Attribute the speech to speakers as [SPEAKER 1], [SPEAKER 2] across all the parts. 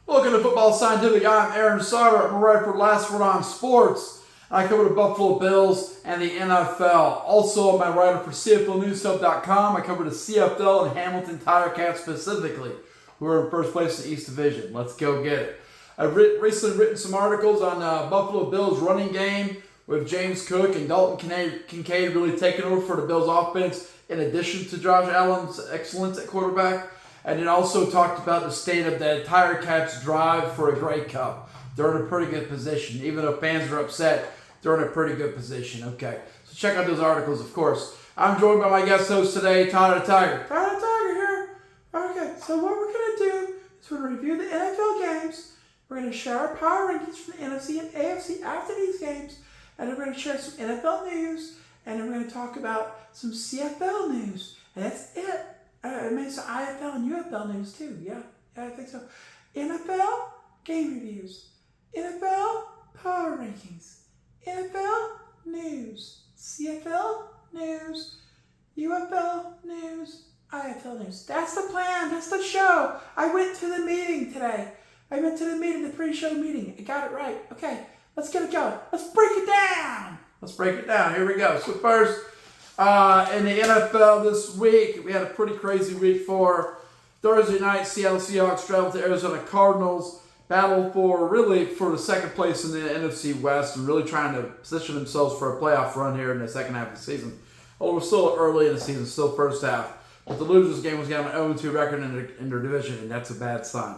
[SPEAKER 1] Welcome to Football Scientific. I'm Aaron Sauter. I'm a writer for Last Word on Sports. I cover the Buffalo Bills and the NFL. Also, I'm a writer for CFLnewstuff.com. I cover the CFL and Hamilton Tiger Cats specifically, who are in first place in the East Division. Let's go get it. I've recently written some articles on Buffalo Bills running game with James Cook and Dalton Kincaid really taking over for the Bills offense, in addition to Josh Allen's excellence at quarterback. And then also talked about the state of the Tiger Cats' drive for a Grey Cup. They're in a pretty good position. Even though fans are upset, they're in a pretty good position. Okay, so check out those articles, of course. I'm joined by my guest host today, Tyler the Tiger. Tyler the Tiger here. Okay, so what we're going to do is we're going to review the NFL games. We're going to share our power rankings from the NFC and AFC after these games. And then we're going to share some NFL news. And then we're going to talk about some CFL news. And that's it. I mean, some IFL and UFL news too. Yeah, I think so. NFL game reviews. NFL power rankings. NFL news. CFL news. UFL news. IFL news. That's the plan. That's the show. I went to the meeting today. The pre-show meeting. I got it right. Okay, let's get it going. Let's break it down. Here we go. So first, in the NFL this week, we had a pretty crazy week for Thursday night. Seattle Seahawks traveled to Arizona Cardinals, battled for the second place in the NFC West and really trying to position themselves for a playoff run here in the second half of the season. Oh, we're still early in the season, still first half. But the losers game was getting an 0-2 record in their division, and that's a bad sign.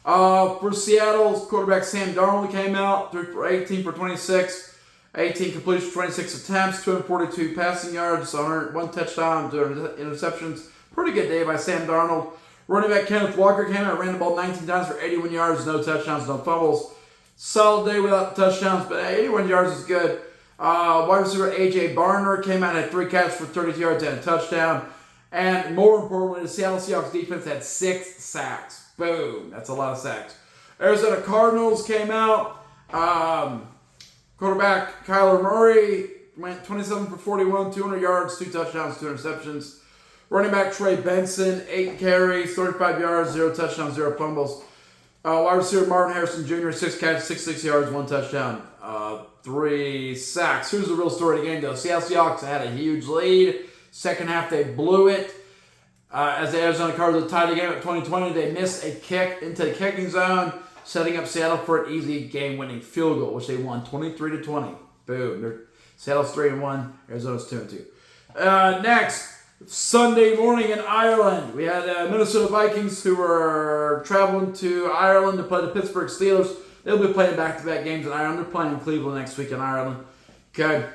[SPEAKER 1] For Seattle's quarterback Sam Darnold came out, threw for 18 for 26. 18 completions, 26 attempts, 242 passing yards, 101 touchdown, 2 interceptions. Pretty good day by Sam Darnold. Running back Kenneth Walker came out, ran the ball 19 times for 81 yards, no touchdowns, no fumbles. Solid day without touchdowns, but 81 yards is good. Wide receiver A.J. Barner came out, had 3 catches for 32 yards and a touchdown. And more importantly, the Seattle Seahawks defense had 6 sacks. Boom. That's a lot of sacks. Arizona Cardinals came out. Quarterback Kyler Murray went 27 for 41, 200 yards, 2 touchdowns, 2 interceptions. Running back Trey Benson, 8 carries, 35 yards, 0 touchdowns, 0 fumbles. Wide receiver Marvin Harrison Jr., 6 catches, 66 yards, 1 touchdown, 3 sacks. Here's the real story of the game, though. Seattle Seahawks had a huge lead. Second half, they blew it. As the Arizona Cardinals tied the game at 2020, they missed a kick into the kicking zone, setting up Seattle for an easy game-winning field goal, which they won 23-20. Boom. Seattle's 3-1, Arizona's 2-2. Next, Sunday morning in Ireland, we had Minnesota Vikings who were traveling to Ireland to play the Pittsburgh Steelers. They'll be playing back-to-back games in Ireland. They're playing in Cleveland next week in Ireland. Okay.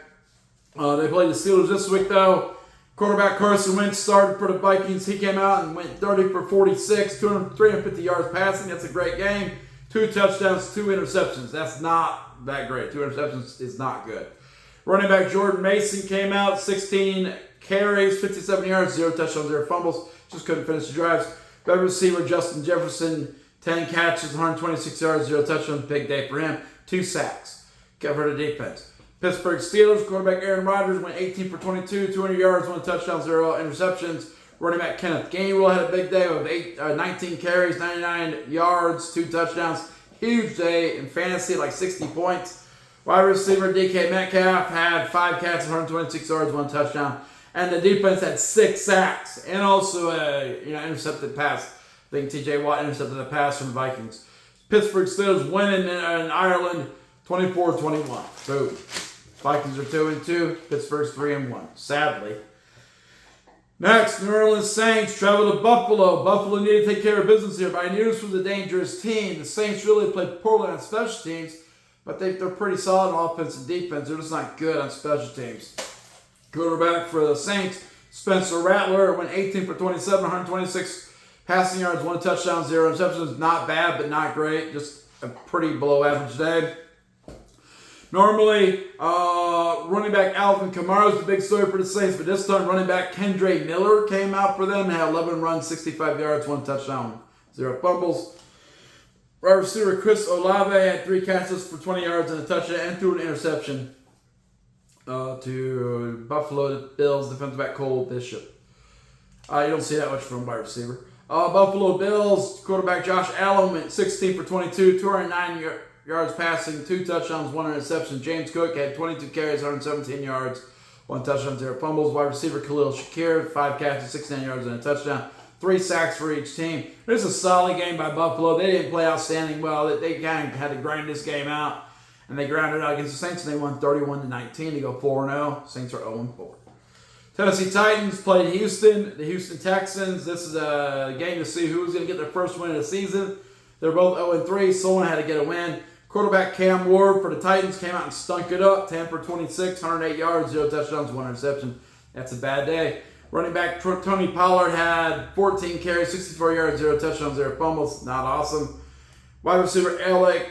[SPEAKER 1] They played the Steelers this week, though. Quarterback Carson Wentz started for the Vikings. He came out and went 30 for 46, 350 yards passing. That's a great game. 2 touchdowns, 2 interceptions. That's not that great. 2 interceptions is not good. Running back Jordan Mason came out, 16 carries, 57 yards, 0 touchdowns, 0 fumbles. Just couldn't finish the drives. Wide receiver Justin Jefferson, 10 catches, 126 yards, 0 touchdowns. Big day for him. 2 sacks. Covered the defense. Pittsburgh Steelers quarterback Aaron Rodgers went 18 for 22, 200 yards, 1 touchdown, 0 interceptions. Running back Kenneth Gainwell had a big day with 19 carries, 99 yards, 2 touchdowns. Huge day in fantasy, like 60 points. Wide receiver DK Metcalf had 5 catches, 126 yards, 1 touchdown. And the defense had 6 sacks and also a intercepted pass. I think T.J. Watt intercepted a pass from the Vikings. Pittsburgh Steelers winning in Ireland 24-21. Boom. Vikings are 2-2. Pittsburgh's 3-1. Sadly. Next, New Orleans Saints travel to Buffalo. Buffalo needed to take care of business here, but I knew this was a dangerous team. The Saints really played poorly on special teams, but they're pretty solid on offense and defense. They're just not good on special teams. Quarterback for the Saints, Spencer Rattler, went 18 for 27, 126 passing yards, 1 touchdown, 0 interceptions. Not bad, but not great. Just a pretty below average day. Normally, running back Alvin Kamara is the big story for the Saints, but this time running back Kendre Miller came out for them. Had 11 runs, 65 yards, 1 touchdown, 0 fumbles. Wide receiver Chris Olave had 3 catches for 20 yards and a touchdown and threw an interception to Buffalo Bills defensive back Cole Bishop. You don't see that much from wide receiver. Buffalo Bills quarterback Josh Allen went 16 for 22, 209 yards passing, 2 touchdowns, 1 interception. James Cook had 22 carries, 117 yards, 1 touchdown, 0 fumbles. Wide receiver Khalil Shakir, 5 catches, 69 yards, and a touchdown. 3 sacks for each team. It was a solid game by Buffalo. They didn't play outstanding well. They kind of had to grind this game out, and they grounded out against the Saints, and they won 31-19 to go 4-0. Saints are 0-4. Tennessee Titans played Houston, the Houston Texans. This is a game to see who's going to get their first win of the season. They're both 0-3. Someone had to get a win. Quarterback Cam Ward for the Titans came out and stunk it up. 10 for 26, 108 yards, 0 touchdowns, 1 interception. That's a bad day. Running back Tony Pollard had 14 carries, 64 yards, 0 touchdowns, 0 fumbles. Not awesome. Wide receiver Elik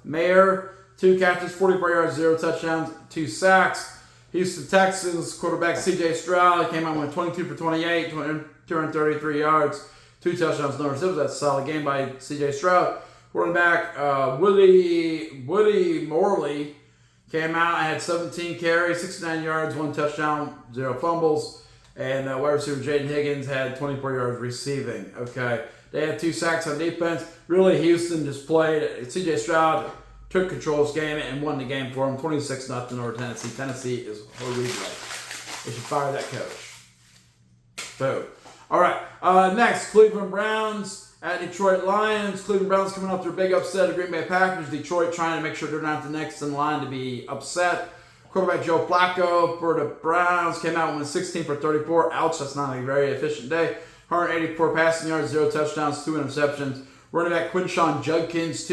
[SPEAKER 1] Mayer, 2 catches, 44 yards, 0 touchdowns, 2 sacks. Houston Texans quarterback C.J. Stroud came out with 22 for 28, 233 yards, 2 touchdowns, no interceptions. That's a solid game by C.J. Stroud. Running back Woody Morley came out and had 17 carries, 69 yards, 1 touchdown, 0 fumbles. And wide receiver Jaden Higgins had 24 yards receiving. Okay, they had 2 sacks on defense. Really, Houston just played. C.J. Stroud took control of this game and won the game for them, 26-0 over Tennessee. Tennessee is horrible. They should fire that coach. Boom. All right, next, Cleveland Browns at Detroit Lions. Cleveland Browns coming off their big upset of Green Bay Packers. Detroit trying to make sure they're not the next in line to be upset. Quarterback Joe Flacco for the Browns came out and went 16 for 34. Ouch, that's not a very efficient day. 184 passing yards, 0 touchdowns, 2 interceptions. Running back Quinshawn Judkins,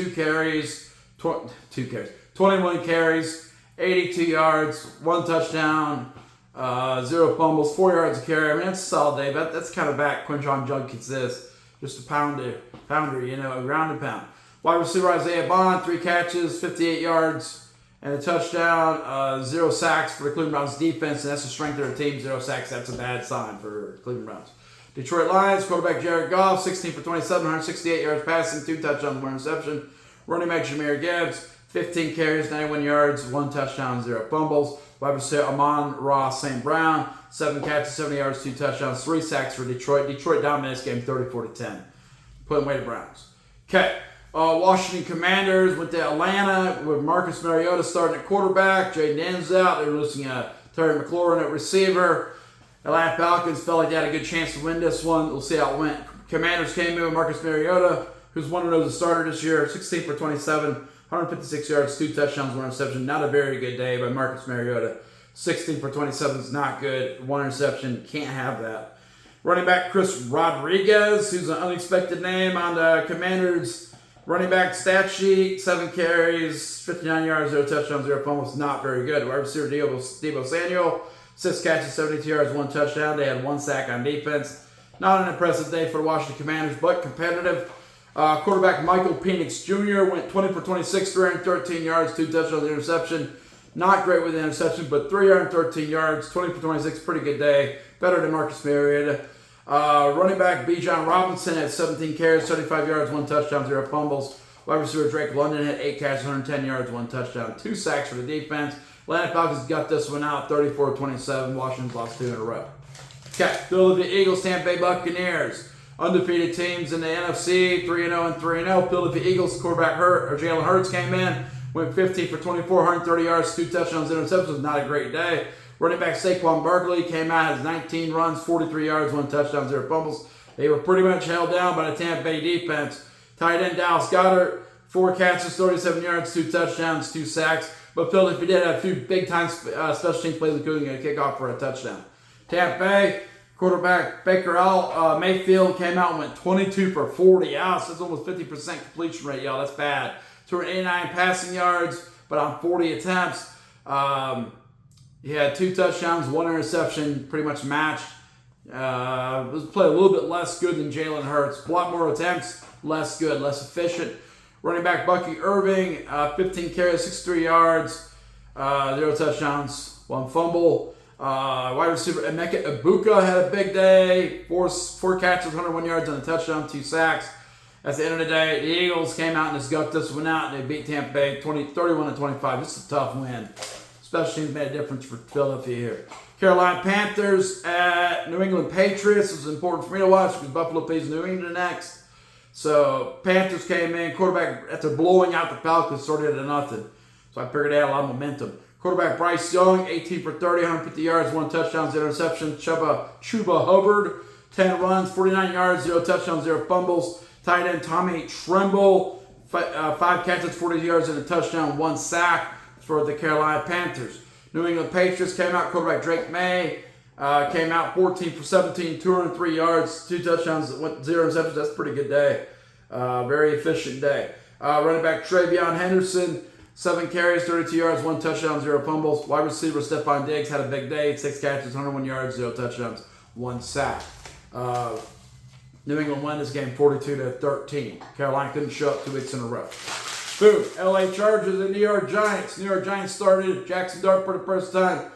[SPEAKER 1] 21 carries, 82 yards, 1 touchdown, 0 fumbles, 4 yards a carry. I mean, that's a solid day, but that's kind of back Quinshawn Judkins is. Just a pounder, ground and pound. Wide receiver Isaiah Bond, 3 catches, 58 yards, and a touchdown, 0 sacks for the Cleveland Browns defense, and that's the strength of their team. 0 sacks, that's a bad sign for Cleveland Browns. Detroit Lions, quarterback Jared Goff, 16 for 27, 168 yards passing, 2 touchdowns, 1 interception. Running back Jahmyr Gibbs, 15 carries, 91 yards, 1 touchdown, 0 fumbles. Wide receiver Amon-Ra St. Brown, 7 catches, 70 yards, 2 touchdowns, 3 sacks for Detroit. Detroit dominated this game 34-10. Putting away the Browns. Okay. Washington Commanders went to Atlanta with Marcus Mariota starting at quarterback. Jaden Daniels out. They were losing Terry McLaurin at receiver. Atlanta Falcons felt like they had a good chance to win this one. We'll see how it went. Commanders came in with Marcus Mariota, who's 1-0 as a starter this year. 16 for 27, 156 yards, 2 touchdowns, 1 interception. Not a very good day by Marcus Mariota. 16 for 27 is not good. 1 interception, can't have that. Running back Chris Rodriguez, who's an unexpected name on the Commanders' running back stat sheet. 7 carries, 59 yards, 0 touchdowns, 0 fumbles. Not very good. Wide receiver Deebo Samuel, 6 catches, 72 yards, 1 touchdown. They had 1 sack on defense. Not an impressive day for the Washington Commanders, but competitive. Quarterback Michael Penix Jr. went 20 for 26, 313 yards, 2 touchdowns, interception. Not great with the interception, but 313 yards, 20 for 26, pretty good day. Better than Marcus Mariota. Running back Bijan Robinson had 17 carries, 35 yards, 1 touchdown, 0 fumbles. Wide receiver Drake London had 8 catches, 110 yards, 1 touchdown, 2 sacks for the defense. Atlanta Falcons got this one out, 34-27. Washington's lost 2 in a row. Okay, Philadelphia Eagles, Tampa Bay Buccaneers. Undefeated teams in the NFC, 3-0 and 3-0. Philadelphia Eagles quarterback Jalen Hurts came in, went 15 for 24, 130 yards, 2 touchdowns, interceptions. Not a great day. Running back Saquon Barkley came out, has 19 runs, 43 yards, 1 touchdown, 0 fumbles. They were pretty much held down by the Tampa Bay defense. Tight end Dallas Goedert, 4 catches, 37 yards, 2 touchdowns, 2 sacks. But Philadelphia did have a few big-time special teams plays, including a kickoff for a touchdown. Tampa Bay quarterback Baker Mayfield came out and went 22 for 40. That's almost 50% completion rate, y'all. That's bad. 289 passing yards, but on 40 attempts. He had 2 touchdowns, 1 interception, pretty much matched. Was played a little bit less good than Jalen Hurts. A lot more attempts, less good, less efficient. Running back Bucky Irving, 15 carries, 63 yards, 0 touchdowns, 1 fumble. Wide receiver Emeka Ibuka had a big day, 4 catches, 101 yards and a touchdown, 2 sacks. At the end of the day, the Eagles came out and just got this one out, and they beat Tampa Bay 31-25. This is a tough win. Special teams made a difference for Philadelphia here. Carolina Panthers at New England Patriots. It was important for me to watch because Buffalo plays New England next. So Panthers came in. Quarterback, after blowing out the Falcons, started at nothing. So I figured they had a lot of momentum. Quarterback Bryce Young, 18 for 30, 150 yards, 1 touchdown, 0 interceptions. Chuba Hubbard, 10 runs, 49 yards, 0 touchdowns, 0 fumbles. Tight end Tommy Tremble, 5 catches, 40 yards, and a touchdown, 1 sack for the Carolina Panthers. New England Patriots came out. Quarterback Drake May came out 14 for 17, 203 yards, 2 touchdowns, 0 interceptions. That's a pretty good day. Very efficient day. Running back Travion Henderson, 7 carries, 32 yards, 1 touchdown, 0 fumbles. Wide receiver Stephon Diggs had a big day, 6 catches, 101 yards, 0 touchdowns, 1 sack. New England won this game 42-13. Carolina couldn't show up 2 weeks in a row. Boom. LA Chargers and New York Giants. New York Giants started Jackson Dart for the first time.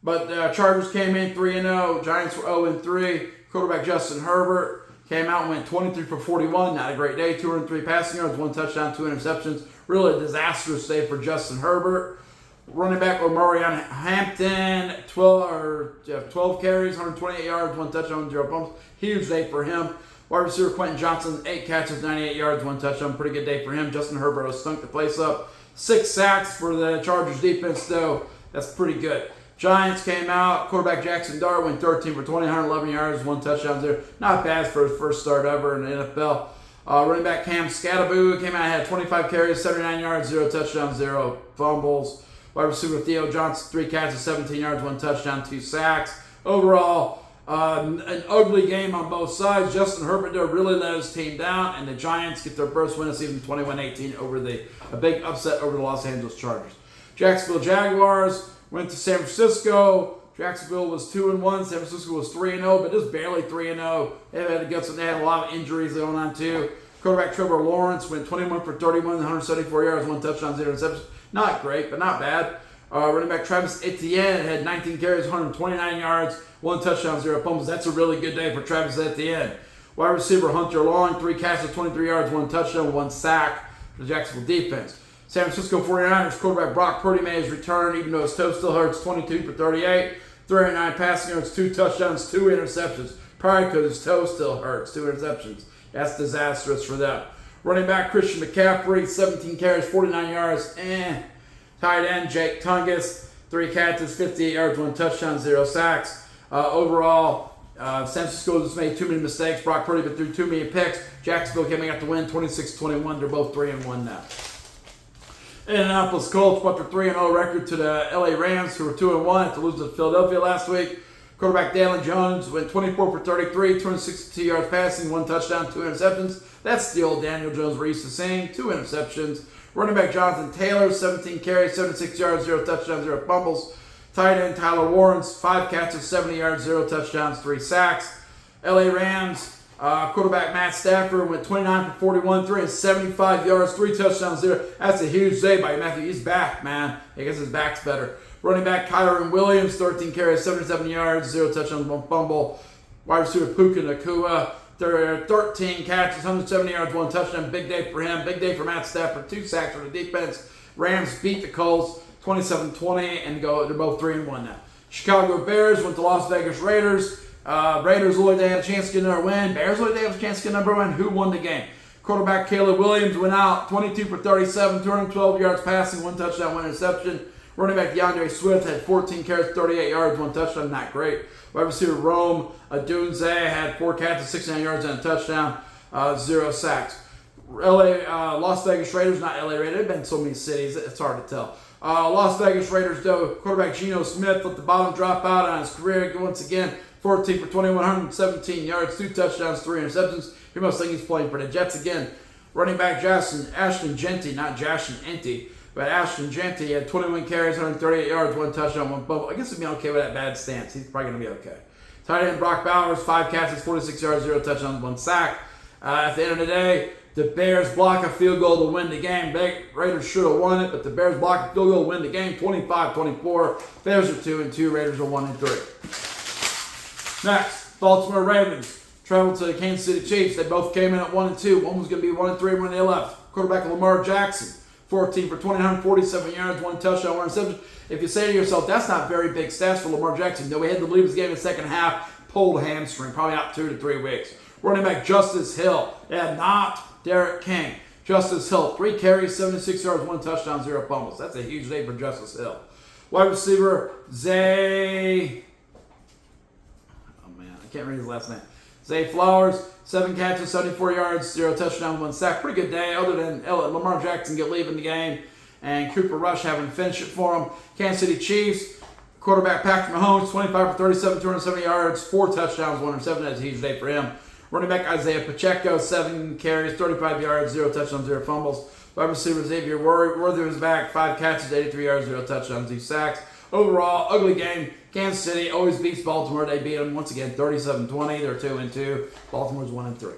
[SPEAKER 1] But Chargers came in 3-0. Giants were 0-3. Quarterback Justin Herbert came out and went 23 for 41. Not a great day. 203 passing yards, 1 touchdown, 2 interceptions. Really a disastrous day for Justin Herbert. Running back Omarion Hampton, 12 carries, 128 yards, 1 touchdown, 0 fumbles. Huge day for him. Wide receiver Quentin Johnson, 8 catches, 98 yards, 1 touchdown. Pretty good day for him. Justin Herbert has stunk the place up. 6 sacks for the Chargers defense, though. That's pretty good. Giants came out. Quarterback Jackson Dart went 13 for 20, 111 yards, 1 touchdown there. Not bad for his first start ever in the NFL. Running back Cam Scattaboo came out, had 25 carries, 79 yards, 0 touchdowns, 0 fumbles. Wide receiver Theo Johnson, 3 catches, 17 yards, 1 touchdown, 2 sacks. Overall, an ugly game on both sides. Justin Herbert there really let his team down, and the Giants get their first win of the season, 21-18 over a big upset over the Los Angeles Chargers. Jacksonville Jaguars went to San Francisco. Jacksonville was 2-1. San Francisco was 3-0, but just barely 3-0. They had a lot of injuries going on too. Quarterback Trevor Lawrence went 21 for 31, 174 yards, 1 touchdown, 0 interceptions. Not great, but not bad. Running back Travis Etienne had 19 carries, 129 yards, 1 touchdown, 0 fumbles. That's a really good day for Travis Etienne. Wide receiver Hunter Long, 3 catches, 23 yards, 1 touchdown, 1 sack for the Jacksonville defense. San Francisco 49ers quarterback Brock Purdy made his return, even though his toe still hurts, 22 for 38, 309 passing yards, 2 touchdowns, 2 interceptions. Probably because his toe still hurts, 2 interceptions. That's disastrous for them. Running back Christian McCaffrey, 17 carries, 49 yards. Tight end Jake Tungus, 3 catches, 58 yards, 1 touchdown, 0 sacks. Overall, San Francisco just made too many mistakes. Brock Purdy but threw too many picks. Jacksonville came out to win 26-21. They're both 3-1 now. Indianapolis Colts brought their 3-0 record to the LA Rams, who were 2-1 after losing to Philadelphia last week. Quarterback Daniel Jones went 24 for 33, 262 yards passing, 1 touchdown, 2 interceptions. That's the old Daniel Jones we're used to seeing, 2 interceptions. Running back Jonathan Taylor, 17 carries, 76 yards, 0 touchdowns, 0 fumbles. Tight end Tyler Warrens, 5 catches, 70 yards, 0 touchdowns, 3 sacks. LA Rams quarterback Matt Stafford went 29 for 41, 375 yards, 3 touchdowns, 0. That's a huge day by Matthew. He's back, man. I guess his back's better. Running back Kyron Williams, 13 carries, 77 yards, 0 touchdowns, 1 fumble. Wide receiver Puka Nacua, 13 catches, 170 yards, 1 touchdown. Big day for him. Big day for Matt Stafford. 2 sacks for the defense. Rams beat the Colts 27-20 and they're both 3-1 now. Chicago Bears went to Las Vegas Raiders. Raiders looked like they had a chance to get another win. Bears looked like they had a chance to get another win. Who won the game? Quarterback Caleb Williams went out 22 for 37, 212 yards passing, 1 touchdown, 1 interception. Running back DeAndre Swift had 14 carries, 38 yards, 1 touchdown. Not great. Wide receiver Rome Odunze had 4 catches, 69 yards, and a touchdown, 0 sacks. Las Vegas Raiders, not LA Raiders. They've been in so many cities, it's hard to tell. Las Vegas Raiders, though, quarterback Geno Smith let the bottom drop out on his career once again. 14 for 21, 117 yards, 2 touchdowns, 3 interceptions. You must think he's playing for the Jets again. Running back Ashton Genty, not Jashin Enty, but Ashton Genty had 21 carries, 138 yards, 1 touchdown, 1 fumble. I guess he'd be okay with that bad stance. He's probably going to be okay. Tight end Brock Bowers, 5 catches, 46 yards, 0 touchdowns, 1 sack. At the end of the day, the Bears block a field goal to win the game. Raiders should have won it, but the Bears block a field goal to win the game, 25-24. Bears are 2-2, Raiders are 1-3. Next, Baltimore Ravens traveled to the Kansas City Chiefs. They both came in at 1-2. One was going to be 1-3 when they left. Quarterback Lamar Jackson, 14 for 20, 147 yards, 1 touchdown, 1 interception. If you say to yourself, that's not very big stats for Lamar Jackson. No, he had to leave his game in the second half, pulled hamstring, probably out 2 to 3 weeks. Running back Justice Hill, not Derek King. Justice Hill, 3 carries, 76 yards, 1 touchdown, 0 fumbles. That's a huge day for Justice Hill. Wide receiver, Zay... Oh, man, I can't read his last name. Zay Flowers, 7 catches, 74 yards, 0 touchdowns, 1 sack. Pretty good day, other than Lamar Jackson leaving the game and Cooper Rush having to finish it for him. Kansas City Chiefs, quarterback Patrick Mahomes, 25 for 37, 270 yards, 4 touchdowns, 1 interception. That's a huge day for him. Running back Isaiah Pacheco, 7 carries, 35 yards, 0 touchdowns, 0 fumbles. Wide receiver Xavier Worthy was back, 5 catches, 83 yards, 0 touchdowns, 2 sacks. Overall, ugly game. Kansas City always beats Baltimore. They beat them once again, 37-20. They're 2-2. Baltimore's 1-3.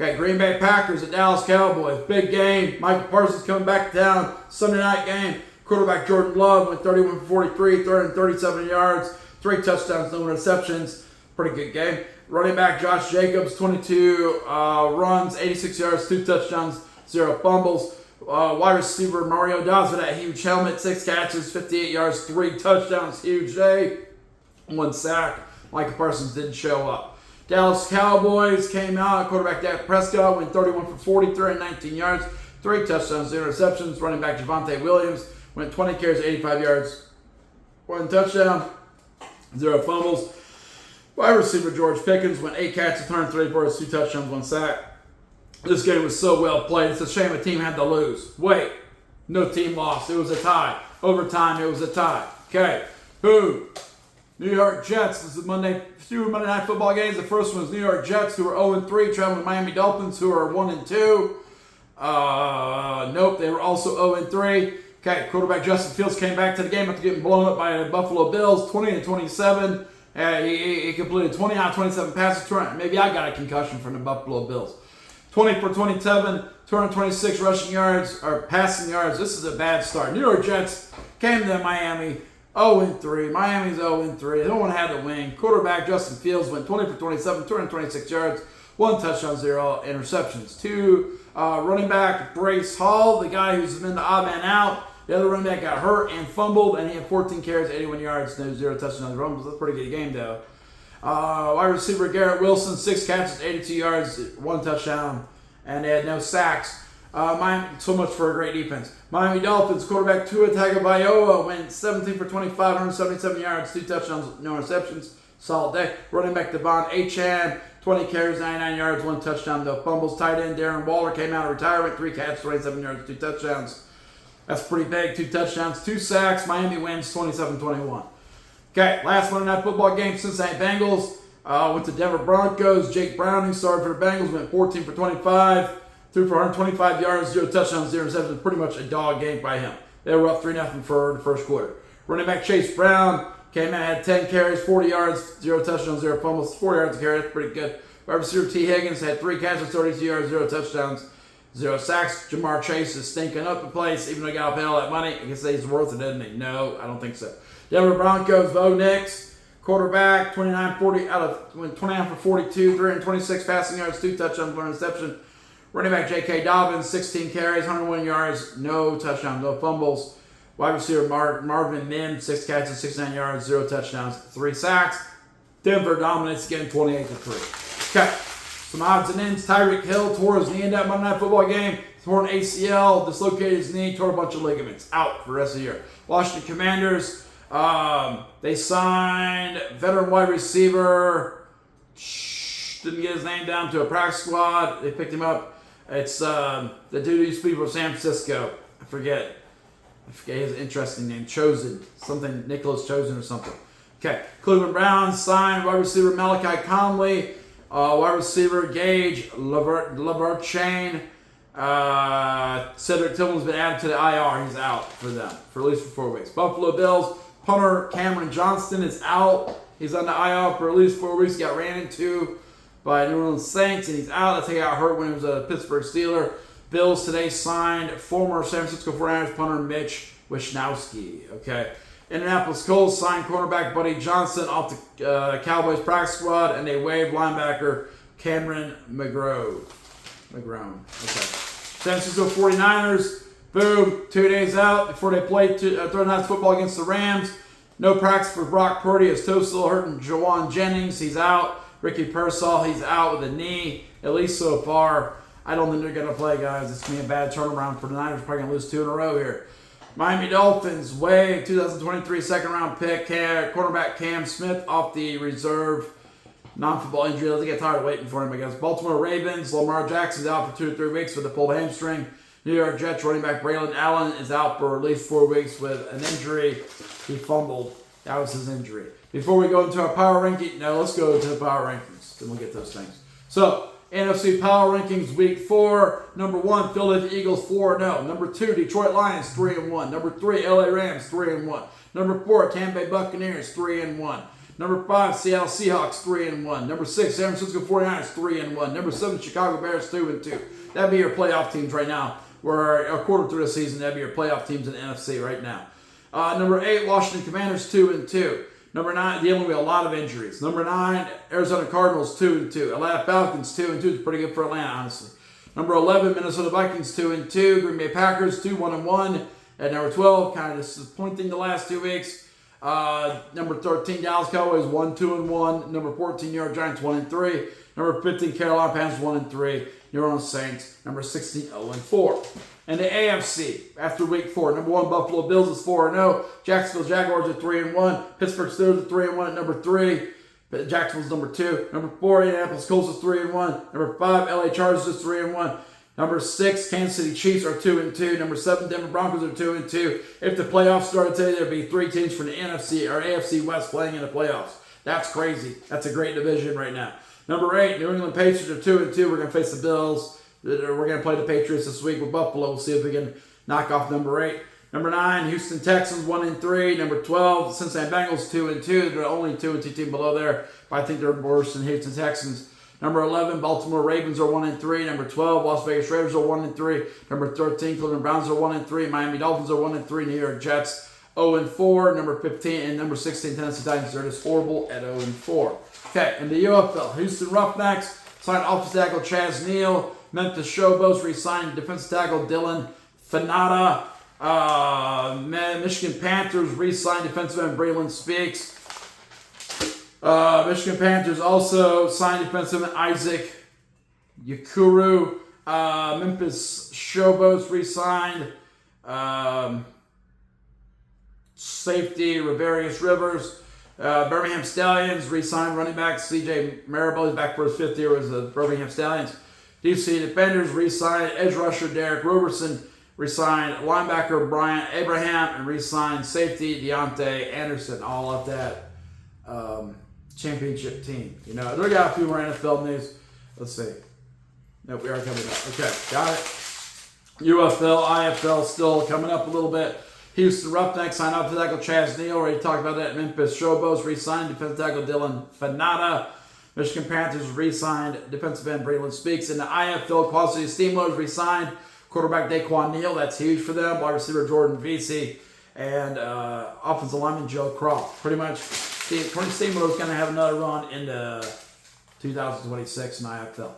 [SPEAKER 1] Okay, Green Bay Packers at Dallas Cowboys. Big game. Michael Parsons coming back to town. Sunday night game. Quarterback Jordan Love went 31 for 43, 337 yards, 3 touchdowns, no interceptions. Pretty good game. Running back Josh Jacobs, 22 runs, 86 yards, 2 touchdowns, 0 fumbles. Wide receiver Mario Dobbs with that huge helmet, 6 catches, 58 yards, 3 touchdowns, huge day, 1 sack. Michael Parsons didn't show up. Dallas Cowboys came out. Quarterback Dak Prescott went 31 for 40, 319 yards, 3 touchdowns, 0 interceptions. Running back Javonte Williams went 20 carries, 85 yards, 1 touchdown, 0 fumbles. Wide receiver George Pickens went 8 catches, 134 yards, 2 touchdowns, 1 sack. This game was so well played. It's a shame a team had to lose. Wait, no team lost. It was a tie. Overtime, it was a tie. Okay, New York Jets. This is two Monday Night Football games. The first one was New York Jets, who are 0-3, traveling to Miami Dolphins, who are 1-2. Nope, they were also 0-3. Okay, quarterback Justin Fields came back to the game after getting blown up by the Buffalo Bills, 20-27. He completed 20 out of 27 passes. Maybe I got a concussion from the Buffalo Bills. 20 for 27, 226 rushing yards, or passing yards. This is a bad start. New York Jets came to Miami 0-3. Miami's 0-3. They don't want to have the win. Quarterback Justin Fields went 20 for 27, 226 yards, 1 touchdown, 0 interceptions. 2 running back Brace Hall, the guy who's been the odd man out. The other running back got hurt and fumbled, and he had 14 carries, 81 yards, no 0 touchdowns, rumbles. That's a pretty good game, though. Wide receiver Garrett Wilson, 6 catches, 82 yards, 1 touchdown, and they had no sacks. So much for a great defense. Miami Dolphins quarterback Tua Tagovailoa went 17 for 25, 177 yards, 2 touchdowns, no interceptions. Solid day. Running back Devon Achane, 20 carries, 99 yards, 1 touchdown, no fumbles. Tight end Darren Waller came out of retirement, 3 catches, 27 yards, 2 touchdowns. That's pretty big. 2 touchdowns, 2 sacks. Miami wins 27-21. Okay, last Monday Night Football game, Cincinnati Bengals went to Denver Broncos. Jake Browning started for the Bengals, went 14 for 25, threw for 125 yards, 0 touchdowns, 0 interceptions. Pretty much a dog game by him. They were up 3-0 for the first quarter. Running back Chase Brown came in, had 10 carries, 40 yards, 0 touchdowns, 0 fumbles, 4 yards a carry. That's pretty good. Wide receiver T. Higgins had 3 catches, 32 yards, 0 touchdowns, 0 sacks. Jamar Chase is stinking up the place, even though he got to pay all that money. I guess he's worth it, isn't he? No, I don't think so. Denver Broncos, Bo Nix, quarterback, 29 for 42, 326 passing yards, 2 touchdowns, 1 interception. Running back J.K. Dobbins, 16 carries, 101 yards, no touchdowns, no fumbles. Wide receiver Marvin Mims, 6 catches, 69 yards, 0 touchdowns, 3 sacks. Denver dominates again, 28-3. Okay, some odds and ends. Tyreek Hill tore his knee in that Monday Night Football game. Torn ACL, dislocated his knee, tore a bunch of ligaments. Out for the rest of the year. Washington Commanders, they signed veteran wide receiver, didn't get his name down, to a practice squad. They picked him up. It's the dude who used to be from San Francisco. I forget his interesting name. Nicholas Chosen or something. Okay, Cleveland Browns signed wide receiver Malachi Conley, wide receiver Gage Laverchain. Cedric Tillman's been added to the IR. He's out for them for at least 4 weeks. Buffalo Bills punter Cameron Johnston is out. He's on the IR for at least 4 weeks. He got ran into by New Orleans Saints, and he's out. That's how he got hurt when he was a Pittsburgh Steeler. Bills today signed former San Francisco 49ers punter Mitch Wishnowsky. Okay. Indianapolis Colts signed cornerback Buddy Johnson off the Cowboys practice squad, and they waived linebacker Cameron McGrone. Okay. San Francisco 49ers Boom, 2 days out before they play Thursday night football against the Rams. No practice for Brock Purdy. His toe's still hurting. Jawan Jennings, he's out. Ricky Pearsall, he's out with a knee, at least so far. I don't think they're going to play, guys. It's going to be a bad turnaround for the Niners. Probably going to lose 2 in a row here. Miami Dolphins, 2023 second-round pick, quarterback Cam Smith off the reserve non-football injury. Let's get tired of waiting for him, I guess. Baltimore Ravens, Lamar Jackson's out for 2 to 3 weeks with a pulled hamstring. New York Jets running back Braylon Allen is out for at least 4 weeks with an injury. He fumbled. That was his injury. Before we go into our power ranking, now let's go to the power rankings. Then we'll get those things. So, NFC Power Rankings Week 4. Number 1, Philadelphia Eagles 4-0. Number 2, Detroit Lions 3-1. Number 3, LA Rams 3-1. Number 4, Tampa Bay Buccaneers 3-1. Number 5, Seattle Seahawks 3-1. Number 6, San Francisco 49ers 3-1. Number 7, Chicago Bears 2-2. That'd be your playoff teams right now. We're a quarter through the season. That'd be your playoff teams in the NFC right now. Number 8, Washington Commanders 2-2. Number 9, dealing with a lot of injuries. Number 9, Arizona Cardinals 2-2. Atlanta Falcons 2-2. It's pretty good for Atlanta, honestly. Number 11, Minnesota Vikings 2-2. Green Bay Packers 2-1-1. At number 12, kind of disappointing the last 2 weeks. Number 13, Dallas Cowboys 1-2-1. Number 14, New York Giants 1-3. Number 15, Carolina Panthers 1-3. New Orleans Saints number 16 0-4. And the AFC after Week 4, number 1 Buffalo Bills is 4-0. Jacksonville Jaguars are 3-1. Pittsburgh Steelers are 3-1 at number 3. Jacksonville's number 2. Number 4, Indianapolis Colts is 3-1. Number 5, LA Chargers is 3-1. Number 6, Kansas City Chiefs are 2-2. Number 7, Denver Broncos are 2-2. If the playoffs started today, there'd be 3 teams from the NFC or AFC West playing in the playoffs. That's crazy. That's a great division right now. Number 8, New England Patriots are 2-2. We're going to face the Bills. We're going to play the Patriots this week with Buffalo. We'll see if we can knock off number 8. Number 9, Houston Texans 1-3. Number 12, Cincinnati Bengals 2-2. They're only 2-2 team below there, but I think they're worse than Houston Texans. Number 11, Baltimore Ravens are 1-3. Number 12, Las Vegas Raiders are 1-3. Number 13, Cleveland Browns are 1-3. Miami Dolphins are 1-3. New York Jets 0-4. Number 15 and number 16, Tennessee Titans are just horrible at 0-4. Okay, in the UFL, Houston Roughnecks signed offensive tackle Chaz Neal. Memphis Showboats re-signed defensive tackle Dylan Fanata. Michigan Panthers re-signed defensive end Braylon Speaks. Michigan Panthers also signed defensive end Isaac Yakuru. Memphis Showboats re-signed safety Riverius Rivers. Birmingham Stallions re-signed running back C.J. Marable. He's back for his 5th year with the Birmingham Stallions. DC Defenders re-signed edge rusher Derek Roberson, re-signed linebacker Brian Abraham, and re-signed safety Deontay Anderson. All of that championship team. You know, they got a few more NFL news. Let's see. Nope, we are coming up. Okay, got it. UFL, IFL still coming up a little bit. Houston Roughnecks signed up to tackle Chaz Neal. Already talked about that. Memphis Showboats re-signed defensive tackle Dylan Fanata. Michigan Panthers re-signed defensive end Braylon Speaks. In the IFL, Quad City Steamrollers re-signed quarterback Daquan Neal. That's huge for them. Wide receiver Jordan Vesey. And offensive lineman Joe Croft. Pretty much, the Steamrollers going to have another run into 2026 in IFL.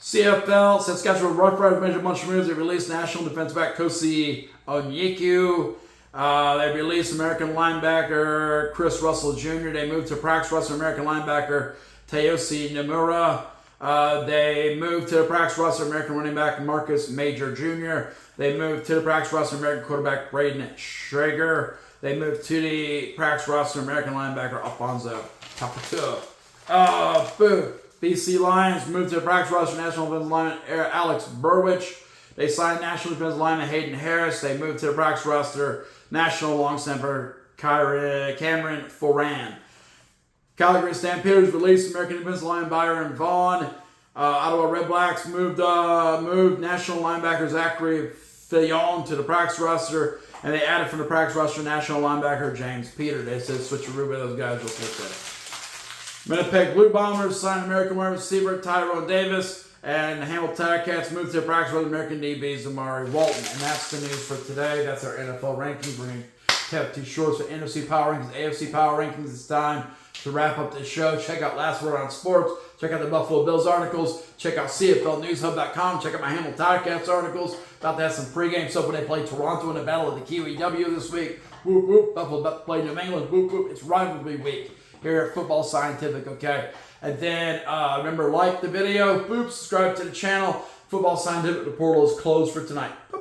[SPEAKER 1] CFL, Saskatchewan Roughriders made a bunch of moves. They released national defensive back Kosi Onyeku. They released American linebacker Chris Russell Jr. They moved to practice roster American linebacker Tayosi Nomura. They moved to the practice roster American running back Marcus Major Jr. They moved to the practice roster American quarterback Braden Schrager. They moved to the practice roster American linebacker Alfonso Tapatu. Boo. BC Lions moved to the practice roster National Defensive Lineman Alex Burwich. They signed National Defensive Lineman Hayden Harris. They moved to the practice roster National Long Snapper Cameron Foran. Calgary Stampeders released American Defensive Lineman Byron Vaughn. Ottawa Redblacks moved National Linebacker Zachary Fillon to the practice roster, and they added from the practice roster National Linebacker James Peter. They said switcheroo with those guys real quick there. Winnipeg Blue Bombers signed American wide receiver Tyrone Davis, and the Hamilton Ticats moved to the practice roster American DB Zamari Walton. And that's the news for today. That's our NFL rankings. We're going to have 2 shorts for NFC Power Rankings, AFC Power Rankings this time. to wrap up this show. Check out Last Word on Sports. Check out the Buffalo Bills articles. Check out CFLNewsHub.com. Check out my Hamilton Ticats articles. About to have some pregame stuff when they play Toronto in the Battle of the Kiwi W this week. Whoop, whoop. Buffalo about to play New England. Whoop, whoop. It's rivalry week here at Football Scientific, okay? And then remember, like the video. Boop. Subscribe to the channel. Football Scientific, the portal is closed for tonight. Bye-bye.